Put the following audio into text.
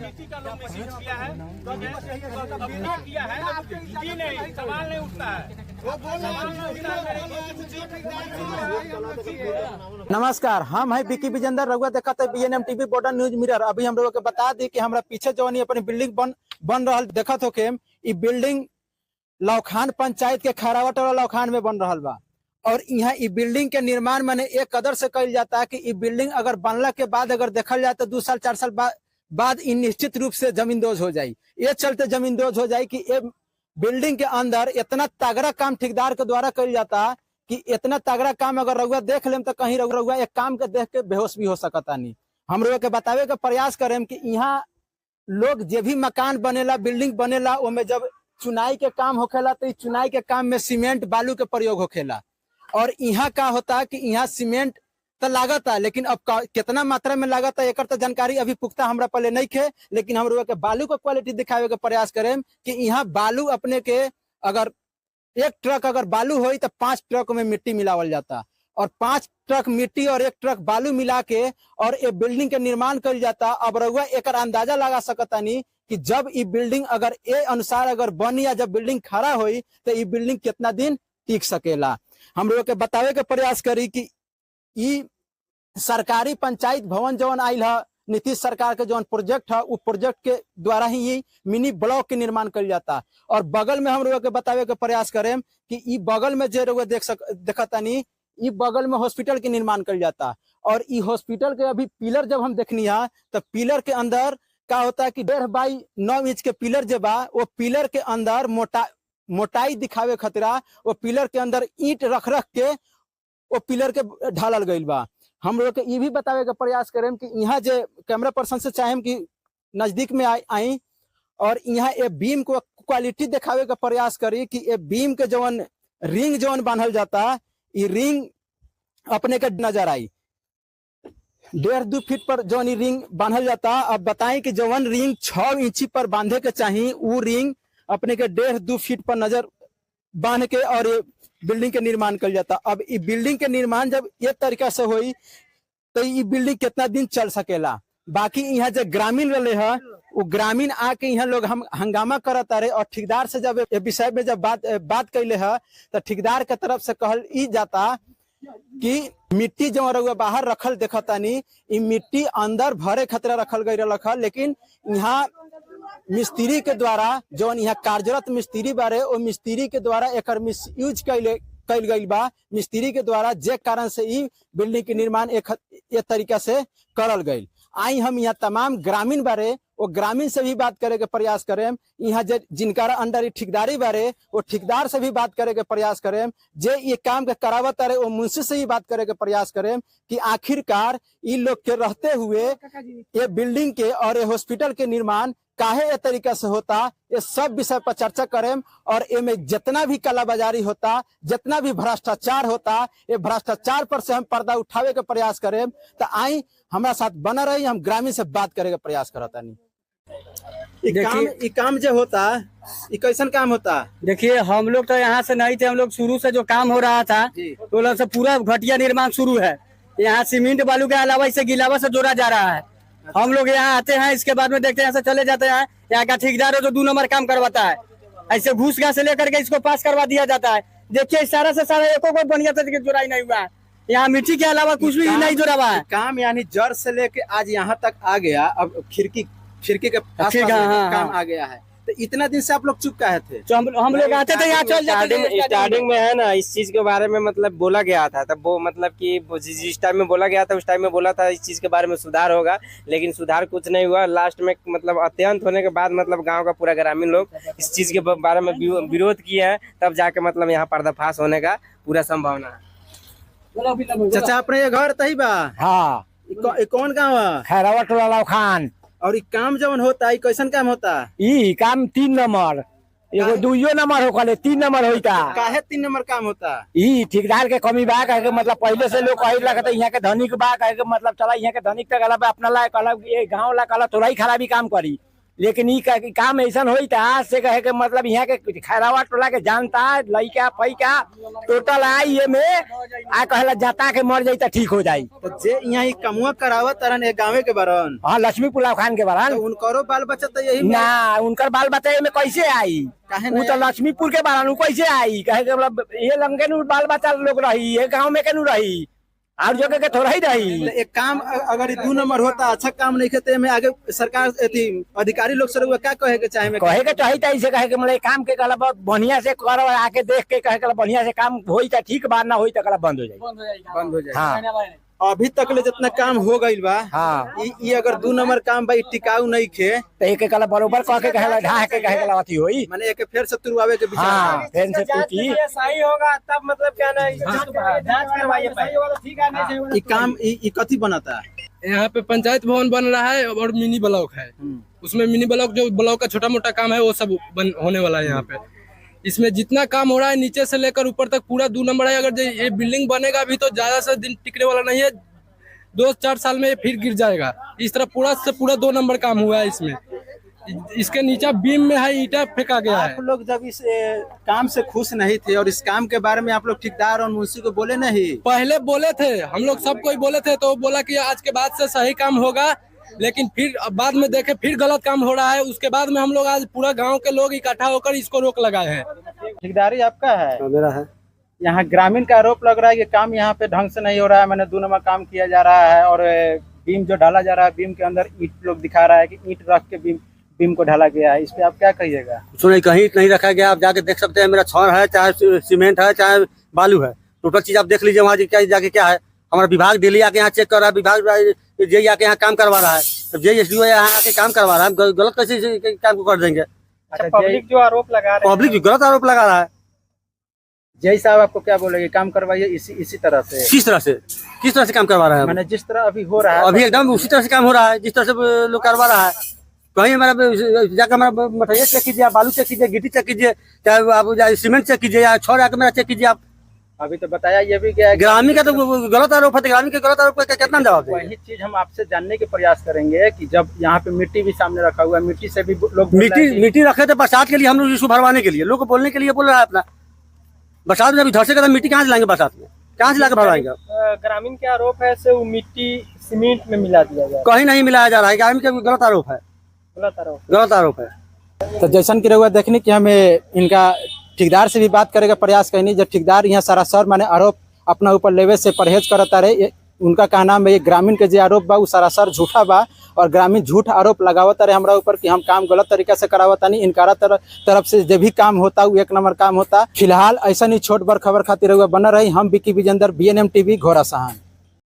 DC का लोग message किया है, अपडेट किया है, जी नहीं, सवाल नहीं उठता है। नमस्कार, हम है विकी विजेंद्र रघुआ, देखा था BNM TV border news mirror. अभी हम लोगों के बता दी कि हमारा पीछे जो अपनी बिल्डिंग बन रहा देखा तो के ई बिल्डिंग लौखान पंचायत के खैरावट वाला लौखान में बन रहा बा। और यहाँ ई बिल्डिंग के निर्माण माने एक कदर से कल जाता है कि ई बिल्डिंग अगर बनला के बाद अगर देखल जाए तो 2 साल 4 साल बाद ई निश्चित रूप से जमींदोज हो जाये। ये चलते जमींदोज हो जाये कि ये बिल्डिंग के अंदर इतना तगड़ा काम ठेकेदार के द्वारा कल जाता कि इतना तगड़ा काम अगर रघुआ देख लेम तो कहीं रघुआ एक काम के देख के बेहोश भी हो सकता नहीं। हम लोग के बतावे के प्रयास करें कि यहाँ लोग जे भी मकान बनेला बिल्डिंग बनेला उसमें जब चुनाई के काम होखेला तो चुनाई के काम में सीमेंट बालू के प्रयोग होखेला। और यहाँ का होता है कि यहाँ सीमेंट तो लागत है, लेकिन अब कितना मात्रा में लागत है एक तो जानकारी अभी पुख्ता हमरा पहले नहीं थे। लेकिन हम लोग के बालू का क्वालिटी दिखावे के प्रयास करें कि यहाँ बालू अपने के अगर एक ट्रक अगर बालू हो तो 5 ट्रक में मिट्टी मिलावल जाता और 5 ट्रक मिट्टी और 1 ट्रक बालू मिला के और ये बिल्डिंग के निर्माण कर जाता। अब रघुआ एक अंदाजा लगा सकता नहीं कि जब ये बिल्डिंग अगर ए अनुसार अगर बनी या जब बिल्डिंग खड़ा हुई तो ये बिल्डिंग कितना दिन टिक सकेला। हम लोग के बतावे के प्रयास करी कि ई सरकारी पंचायत भवन जौन आयल है नीतीश सरकार के जौन प्रोजेक्ट है वो प्रोजेक्ट के द्वारा ही ये मिनी ब्लॉक के निर्माण कर जाता। और बगल में हम लोग के बतावे के प्रयास करें कि ई बगल में जो लोग देखता नहीं ई बगल में हॉस्पिटल के निर्माण कर जाता। और ई हॉस्पिटल के अभी पिलर जब हम देखनी है तो पिलर के अंदर क्या होता है कि 1.5 बाई 9 इंच के पिलर जब बा वो पिलर के अंदर मोटाई दिखावे खतरा वो पिलर के अंदर ईंट रख के वो पिलर के ढालल गई बा। हम लोग के ये भी बतावे का प्रयास करें कि यहाँ जो कैमरा पर्सन से चाहे कि नजदीक में आई और यहाँ ये बीम को क्वालिटी दिखावे का प्रयास करी कि ये बीम के जवन रिंग जवन बांधल जाता ये रिंग अपने के नजर आई 1.5-2 फीट पर जवन रिंग बांधल जाता। अब बताएं कि जवन रिंग 6 इंची पर बांधे के चाहिए वो रिंग अपने के 1.5-2 फीट पर नजर बांध के और ये बिल्डिंग के निर्माण कर जाता। अब ये बिल्डिंग के निर्माण जब ये तरीका से हुई तो ये बिल्डिंग कितना दिन चल सकेला। बाकी यहाँ जो ग्रामीण वाले है वो ग्रामीण आके यहाँ लोग हम हंगामा करता रहे और ठेकेदार से जब ये विषय में जब बात कैले है तो ठेकेदार के तरफ से कहल ई जाता कि मिट्टी जो रहुआ बाहर रखल देखता नहीं ये मिट्टी अंदर भरे खतरा रखल गई रखा। लेकिन यहाँ मिस्त्री के द्वारा जो यहाँ कार्यरत मिस्त्री बारे वो मिस्त्री के द्वारा एक मिसयूज कैल गई बा। मिस्त्री के द्वारा जे कारण से ई बिल्डिंग के निर्माण एक तरीका से करल गई। आई हम यहाँ तमाम ग्रामीण बारे वो ग्रामीण से भी बात करे के प्रयास करें। यहाँ जिनका अंडर ठेकेदारी बारे वो ठेकेदार से भी बात करे के प्रयास करें। जे ये काम के करावत रहे वो मुंशी से भी बात करे के प्रयास करें कि आखिरकार इन लोग के रहते हुए ये बिल्डिंग के और ये हॉस्पिटल के निर्माण काहे ये तरीका से होता ये सब विषय पर चर्चा करें। और इनमें जितना भी कालाबाजारी होता जितना भी भ्रष्टाचार होता ये भ्रष्टाचार पर से हम पर्दा उठावे के प्रयास करें। तो आई हमारा साथ बना रही हम ग्रामीण से बात करे के प्रयास करता नहीं। ये काम जो होता ये कैसन काम होता। देखिए हम लोग तो यहाँ से नहीं थे, हम लोग शुरू से जो काम हो रहा था तो से पूरा घटिया निर्माण शुरू है। यहाँ सीमेंट बालू के अलावा इसे गिलावा से जोड़ा जा रहा है। हम लोग यहाँ आते हैं इसके बाद में देखते हैं यहाँ से चले जाते हैं। यहाँ का ठेकेदार है जो 2 नंबर काम करवाता है ऐसे घूस घास से लेकर के इसको पास करवा दिया जाता है। देखिए सारा से सारा एको कोई बढ़िया तरीके जोड़ाई नहीं हुआ है। यहाँ मिट्टी के अलावा कुछ भी नहीं जोड़ा हुआ है। काम यानी जड़ से लेके आज यहाँ तक आ गया। अब खिड़की के काम आ गया है। तो इतना दिन से आप लोग चुप काहे थे? तो हम लोग आते थे यहाँ चल जाते थे। स्टार्टिंग में है ना इस चीज के बारे में मतलब बोला गया था तब वो मतलब कि जिस टाइम में बोला गया था उस टाइम में बोला था इस चीज के बारे में सुधार होगा, लेकिन सुधार कुछ नहीं हुआ। लास्ट में मतलब अत्यंत होने के बाद मतलब गांव का पूरा ग्रामीण लोग इस चीज के बारे में विरोध किए हैं, तब जाके मतलब यहाँ पर्दाफाश होने का पूरा संभावना है। चाचा अपने ये घर तही बा? हाँ। कौन गाँव है? खैरावट वाला खान। और ये काम जवन होता है कैसन काम होता? ई काम 3 नंबर एगो 2 नंबर होकले 3 नंबर होता। काहे 3 नंबर काम होता? ई ठेकेदार के कमी बा कहे मतलब पहले से लोग कही लगता यहाँ के धनिक बा कहे मतलब चला यहाँ के धनिक तक अलग अपना ला अलग ये गाँव ला कला थोड़ा ही खराबी काम करी लेकिन ई काम ऐसा होई था आज से कहे के मतलब यहाँ के खैरावा टोला के जानता लइका फैका टोटल आई ये में आ कहला जाता के मर जाई त ठीक हो जाई। तो जे यहाँ ई कमुआ करावत तरन एक गाँव के बरन हाँ लक्ष्मी पुलाव खान के बारन तो उनकरो बाल बच्चा तो यही ना उनकर बाल बच्चा में कैसे आई काहे वो तो लक्ष्मीपुर के बारन कैसे आई कहे के मतलब ये लंगे नु बाल बच्चा लोग रही ये गाँव में के नु रही और जगह के थोड़ा ही रही। एक काम अगर 2 नंबर होता अच्छा काम नहीं करते में आगे सरकार अधिकारी लोग से क्या कहे के चाहे कहे के चाहिए ऐसे कहे के मतलब काम के कहला बहुत बढ़िया से करो आके देख के कहे के बढ़िया से काम होई त ठीक बात ना होई त कहला बंद हो जाए। हाँ अभी तक ले जितना काम हो गइल बा हाँ ये अगर 2 नंबर काम भाई टिकाऊ नहीं खे तो एक कहला बरोबर कह के कहला ढा के कहे के अथी होई माने एक फिर से तुरवावे के विचार हाँ फिर से टूटी सही होगा तब मतलब क्या ना जांच करवाइए ठीक है नहीं ई काम ई कथी बनाता है। यहाँ पे पंचायत भवन बन रहा है और मिनी ब्लॉक है। उसमें मिनी ब्लॉक जो ब्लॉक का छोटा मोटा काम है वो सब होने वाला है यहाँ पे। इसमें जितना काम हो रहा है नीचे से लेकर ऊपर तक पूरा 2 नंबर है। अगर ये बिल्डिंग बनेगा भी तो ज्यादा से दिन टिकने वाला नहीं है, 2-4 साल में ये फिर गिर जाएगा। इस तरह पूरा से पूरा 2 नंबर काम हुआ है इसमें। इसके नीचे बीम में है ईटा फेंका गया है। आप लोग जब इस काम से खुश नहीं थे और इस काम के बारे में आप लोग ठेकेदार और मुंशी को बोले नहीं? पहले बोले थे, हम लोग सबको ही बोले थे, तो बोला कि आज के बाद से सही काम होगा, लेकिन फिर बाद में देखे फिर गलत काम हो रहा है। उसके बाद में हम लोग आज पूरा गांव के लोग इकट्ठा होकर इसको रोक लगाए हैं। ठेकेदारी आपका है? मेरा है। यहाँ ग्रामीण का आरोप लग रहा है कि काम यहाँ पे ढंग से नहीं हो रहा है, मैंने 2 नंबर काम किया जा रहा है और बीम जो डाला जा रहा है बीम के अंदर ईंट लोग दिखा रहा है कि ईंट रख के बीम को ढाला गया है। इस पे आप क्या कहिएगा? सुनिए कहीं नहीं रखा गया, आप जाके देख सकते हैं। मेरा छड़ है, चाहे सीमेंट है, चाहे बालू है, टोटल चीज आप देख लीजिए। वहाँ जाके क्या है, हमारा विभाग दिल्ली आके यहाँ चेक कर रहा है, विभाग जे आके यहाँ काम करवा रहा है, तब जे एसडीओ यहाँ आके काम करवा रहा है। हम गलत कैसे काम को कर देंगे? पब्लिक जो आरोप लगा रहे हैं, पब्लिक जो गलत आरोप लगा रहा है। जय साहब आपको क्या बोलेंगे? काम करवाइए इसी तरह से। किस तरह से काम करवा रहा है? मैंने जिस तरह अभी हो रहा है अभी एकदम उसी तरह से काम हो रहा है जिस तरह से लोग करवा रहा है। कहीं हमारा जाकर हमारा मटेरियल चेक कीजिए, आप बालू चेक कीजिए, गिट्टी चेक कीजिए, चाहे आप सीमेंट चेक कीजिए, या छोड़ आकर मेरा चेक कीजिए। आप अभी तो बताया ये भी क्या ग्रामीण का तो गलत आरोप है, ग्रामीण के गलत आरोप का कितना जवाब दें? वही चीज हम आपसे जानने के प्रयास करेंगे कि जब यहाँ पे मिट्टी भी सामने रखा हुआ है, मिट्टी से भी लोग मिट्टी रखे थे बरसात के लिए, हम लोग इसको भरवाने के लिए, लोग को बोलने के लिए बोल रहा है अपना। बरसात में अभी धरसेगा तो मिट्टी कहाँ से लाएंगे? बरसात में कहाँ से लाकर भरवाएंगे? ग्रामीण के आरोप है से वो मिट्टी सीमेंट में मिला दिया गया, कहीं नहीं मिलाया जा रहा है। ग्रामीण का गलत आरोप है, गलत आरोप है। तो जैसन की रहुआ देखने की हमें इनका ठेकेदार से भी बात करेगा प्रयास करनी। जब ठेकेदार यहाँ सरासर माने आरोप अपना ऊपर लेवे से परहेज करता रहे, उनका कहना में ये ग्रामीण के जो आरोप बा वो सरासर झूठा बा और ग्रामीण झूठ आरोप लगावता रहे हमरा ऊपर कि हम काम गलत तरीके से करावता नहीं। इनकारा तरफ से जो भी काम होता वो 1 नंबर काम होता। फिलहाल ऐसा नहीं छोट बड़ खबर खातिर बना रही। हम विकी विजेंदर, BNM TV, घोड़ा सहान।